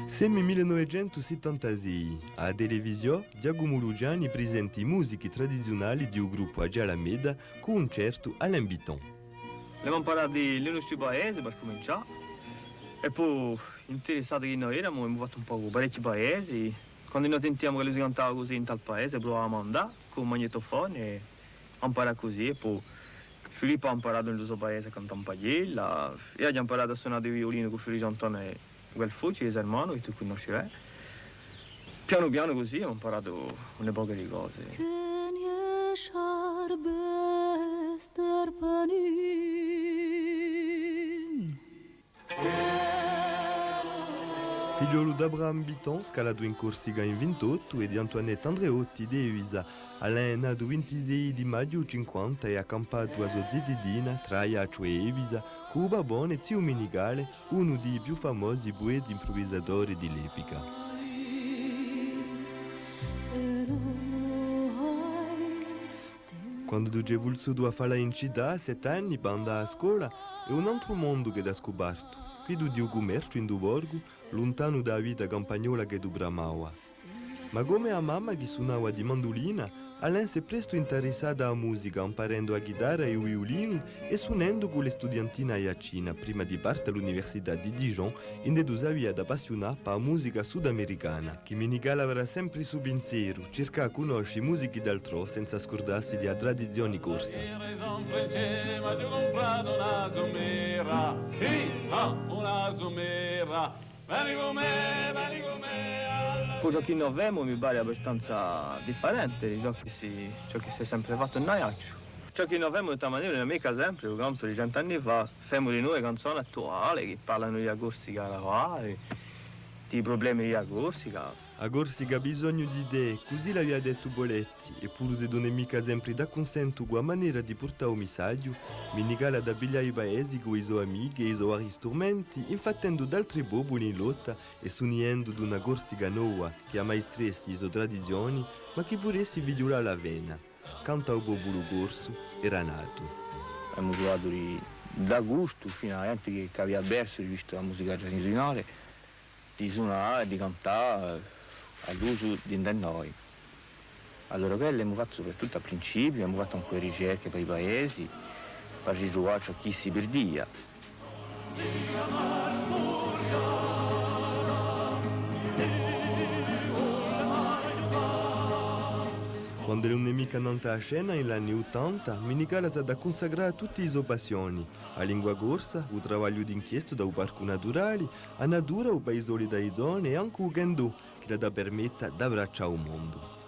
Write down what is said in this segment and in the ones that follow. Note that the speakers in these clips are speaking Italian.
Siamo 1976. A televisione, Giacomo Lugiani presenta i musiche tradizionali di un gruppo a Gialameda con un certo Alain Bitton. Abbiamo imparato le nostre paesi per cominciare e poi interessati che noi eravamo, abbiamo fatto un po' parecchi paesi. Quando noi sentiamo che lui si cantava così in tal paese provavamo ad andare con un magnetofone e imparare così e poi Filippo ha imparato nel suo paese a cantare un pagliella, io ho imparato a suonare il violino con Filippo Antone Guelfucci, il hermano che tu conosci. Piano piano così ho imparato una poche di cose. Figliolo d'Abraham Bitton, scalato in Corsica in 28, e di Antoinette Andreotti di Evisa. Alain è nato il 26 di maggio 50 e ha accampato a sua zitidina, Traia, cioè Evisa, con Babone e zio Minigale, uno dei più famosi poeti improvvisatori dell'epica. Quando tu hai voluto fare in città, a 7 anni, per andare a scuola, è un altro mondo che hai scoperto. Qui tu di un commercio in Duborgo, lontano dalla vita campagnola che tu bramava. Ma come a mamma che suonava di mandolina, Alain si è presto interessata alla musica, imparando a chitarra e il violino e suonando con le studentine a Iacina, prima di partire all'Università di Dijon, in cui si aveva da appassionare per la musica sudamericana, che Minigale avrà sempre su pensiero, cercare di conoscere musiche d'altro senza scordarsi della tradizione corsa. Poi ciò che noi abbiamo mi pare abbastanza differente di ciò che si è sempre fatto in Aiaccio. Ciò che noi abbiamo in questa maniera non è mica sempre, per conto di 100 anni fa, facciamo di noi canzoni attuali che parlano di Corsica da fare, di problemi di Corsica. A Corsica ha bisogno di idee, così l'aveva detto Boletti, e pur se non è mica sempre da consento con la maniera di portare un messaggio, Minigale ad abbigliare i paesi con i suoi amici e i suoi strumenti, infattendo d'altri popoli in lotta e suonando di una Corsica nuova che ha maestressi le sue tradizioni, ma che pure si figliura la vena. Canta il popolo corso era nato. Abbiamo trovato da gusto fino a gente che aveva perso, visto la musica tradizionale, di suonare, di cantare all'uso di noi. Allora quello abbiamo fatto soprattutto a principio, abbiamo fatto un po' di ricerche per i paesi, per ritrovare ciò che si perdia. Quando era un'amica nata a scena negli anni 80, Minigale si è consacrata a tutte le sue passioni, a lingua corsa, il travaglio d'inchiesta dal parco naturale, a natura, il paesolo dai donne e anche il kendo, che le permette di abbracciare il mondo.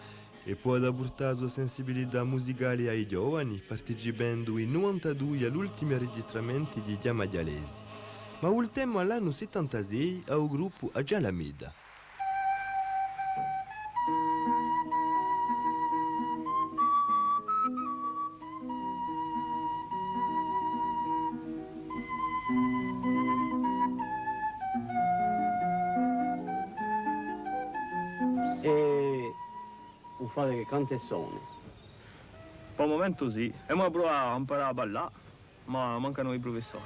E poi ha portato la sua sensibilità musicale ai giovani, partecipando in 92 all'ultimo registramento di Giamadialesi. Ma ultimo all'anno 76 al gruppo a Gialameda. E fate che canta e suoni. Per il momento sì, abbiamo provato a imparare a ballare, ma mancano i professori.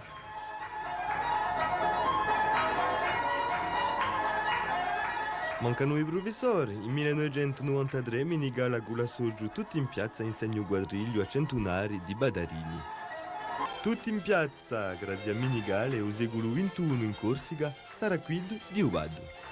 Mancano i professori. In 1993 Minigale con la Sorgiu tutti in piazza insegna il quadriglio a centunari di Badarini. Tutti in piazza, grazie a Minigale, il secolo XXI in Corsica sarà qui di Ubado.